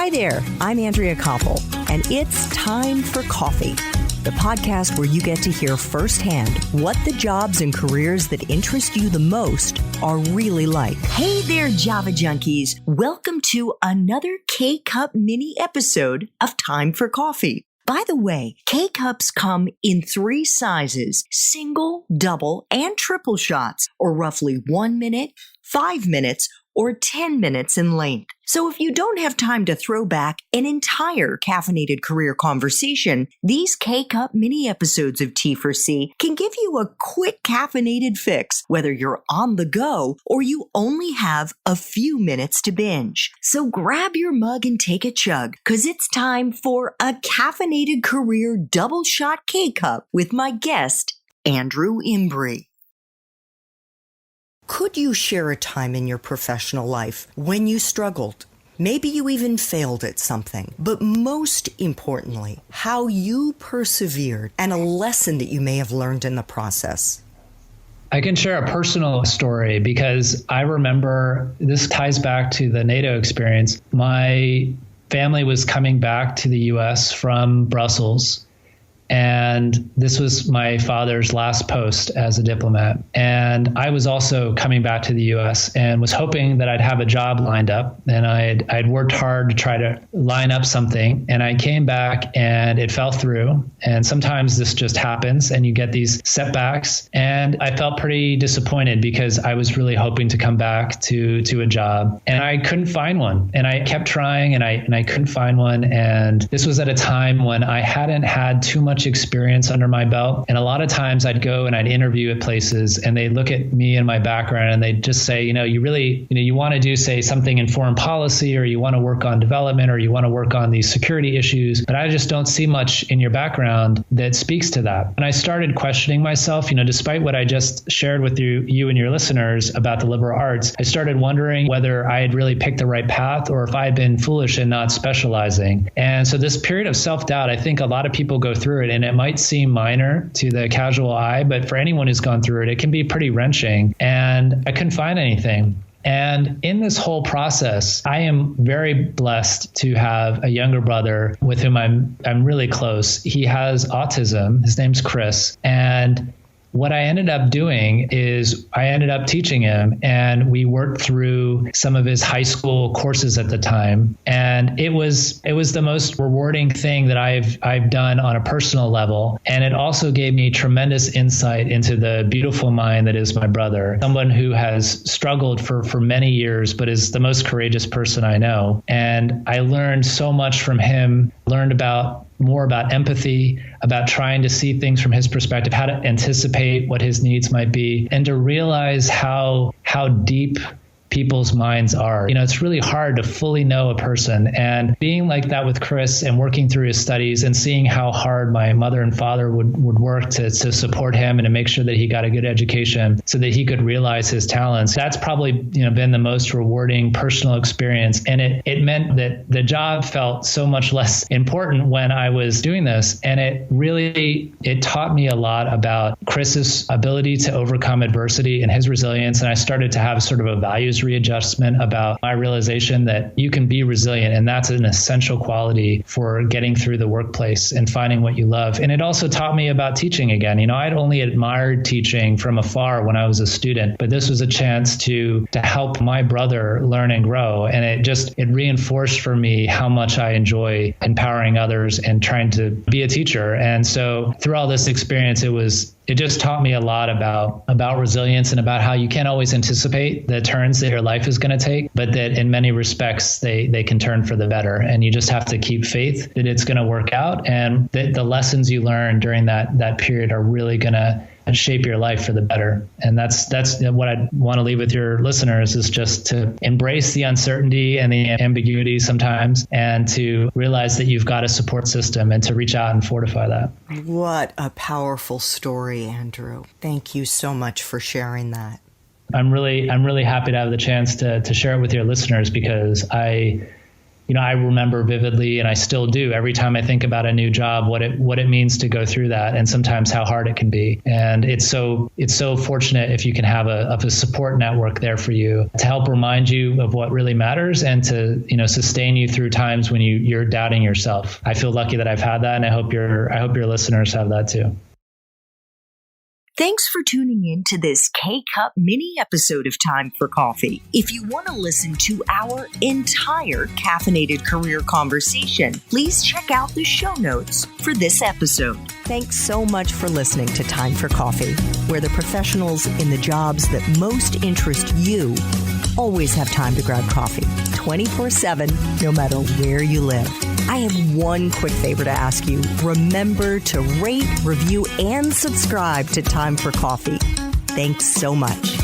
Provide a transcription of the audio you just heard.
Hi there, I'm Andrea Koppel, and it's time for coffee, the podcast where you get to hear firsthand what the jobs and careers that interest you the most are really like. Hey there, Java junkies. Welcome to another K-Cup mini episode of Time for Coffee. By the way, K-Cups come in 3 sizes, single, double, and triple shots, or roughly 1 minute, 5 minutes, or 10 minutes in length. So if you don't have time to throw back an entire caffeinated career conversation, these K-Cup mini episodes of T4C can give you a quick caffeinated fix, whether you're on the go or you only have a few minutes to binge. So grab your mug and take a chug, because it's time for a caffeinated career double shot K-Cup with my guest, Andrew Imbrie. Could you share a time in your professional life when you struggled? Maybe you even failed at something. But most importantly, how you persevered and a lesson that you may have learned in the process. I can share a personal story because I remember this ties back to the NATO experience. My family was coming back to the U.S. from Brussels. And this was my father's last post as a diplomat. And I was also coming back to the U.S. and was hoping that I'd have a job lined up. And I'd worked hard to try to line up something. And I came back and it fell through. And sometimes this just happens and you get these setbacks. And I felt pretty disappointed because I was really hoping to come back to a job. And I couldn't find one. And I kept trying and I couldn't find one. And this was at a time when I hadn't had too much experience under my belt. And a lot of times I'd go and I'd interview at places and they'd look at me and my background and they'd just say, you really, you want to do, say, something in foreign policy, or you want to work on development, or you want to work on these security issues, but I just don't see much in your background that speaks to that. And I started questioning myself, despite what I just shared with you and your listeners about the liberal arts, I started wondering whether I had really picked the right path or if I had been foolish in not specializing. And so this period of self-doubt, I think a lot of people go through it, and it might seem minor to the casual eye, but for anyone who's gone through it, it can be pretty wrenching. And I couldn't find anything. And in this whole process, I am very blessed to have a younger brother with whom I'm really close. He has autism. His name's Chris. And what I ended up doing is I ended up teaching him, and we worked through some of his high school courses at the time. And it was the most rewarding thing that I've done on a personal level. And it also gave me tremendous insight into the beautiful mind that is my brother, someone who has struggled for many years, but is the most courageous person I know. And I learned so much from him, learned more about empathy, about trying to see things from his perspective, how to anticipate what his needs might be, and to realize how deep people's minds are. It's really hard to fully know a person. And being like that with Chris and working through his studies and seeing how hard my mother and father would work to support him and to make sure that he got a good education so that he could realize his talents, that's probably been the most rewarding personal experience. And it meant that the job felt so much less important when I was doing this. And it taught me a lot about Chris's ability to overcome adversity and his resilience. And I started to have sort of a values readjustment about my realization that you can be resilient, and that's an essential quality for getting through the workplace and finding what you love. And it also taught me about teaching again. I'd only admired teaching from afar when I was a student, but this was a chance to help my brother learn and grow. And it reinforced for me how much I enjoy empowering others and trying to be a teacher. And so through all this experience, it just taught me a lot about resilience and about how you can't always anticipate the turns that your life is going to take, but that in many respects, they can turn for the better. And you just have to keep faith that it's going to work out, and that the lessons you learn during that period are really going to shape your life for the better. And that's what I want to leave with your listeners, is just to embrace the uncertainty and the ambiguity sometimes, and to realize that you've got a support system and to reach out and fortify that. What a powerful story, Andrew. Thank you so much for sharing that. I'm really happy to have the chance to share it with your listeners, because I I remember vividly, and I still do every time I think about a new job, what it means to go through that, and sometimes how hard it can be. And it's so fortunate if you can have a support network there for you to help remind you of what really matters and to, sustain you through times when you're doubting yourself. I feel lucky that I've had that, and I hope your listeners have that too. Thanks for tuning in to this K-Cup mini episode of Time for Coffee. If you want to listen to our entire caffeinated career conversation, please check out the show notes for this episode. Thanks so much for listening to Time for Coffee, where the professionals in the jobs that most interest you always have time to grab coffee 24/7, no matter where you live. I have one quick favor to ask you. Remember to rate, review, and subscribe to Time for Coffee. Thanks so much.